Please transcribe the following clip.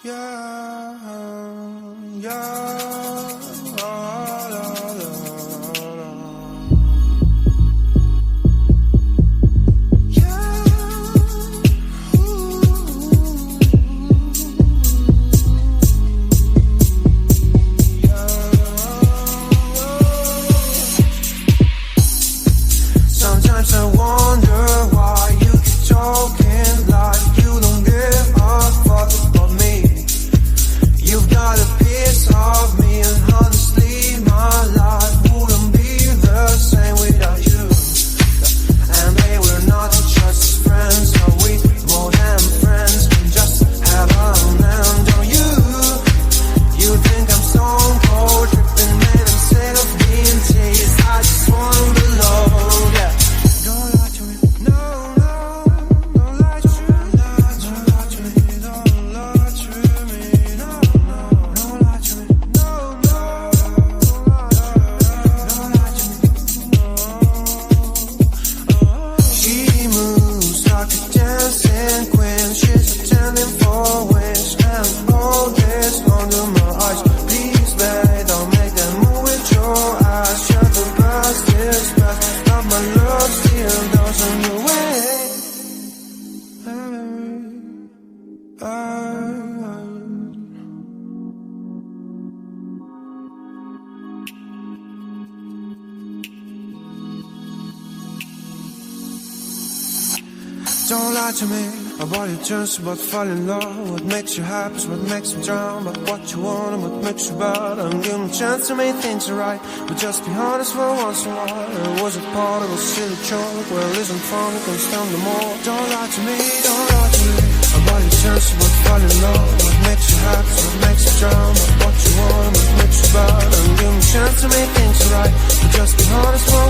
Sometimes I wonder why you keep talking like you don't give a fuck about me. You've got a piece of me, and honestly my life wouldn't be the same without you. And babe, we're not just friends, are we more than friends? We just have a man, don't you? You think I'm stone cold, tripping, man, I'm sick of being teased. I just wanna be loved, yeah. Don't lie to me, no, no, don't lie to me, don't lie to me, don't lie to me, no, no, don't lie to me, no, no, don't lie to me, no. She moves like a dancing queen, she's attending for wings, and all this under my eyes. Please, babe, don't make that move with your eyes. Shut the past is past, but my love still doesn't know way. Don't lie to me about your turns, about falling in love. What makes you happy is what makes you drown. But what you want and what makes you bad. I'm giving a chance to make things right, but just be honest for once in a while. It was a part of a silly joke. Well, isn't fun, it can stand no more. Don't lie to me, don't lie to me about your turns, about falling in love. What makes you happy is what makes you drown. But what you want and what makes you bad. I'm giving a chance to make things right, but just be honest for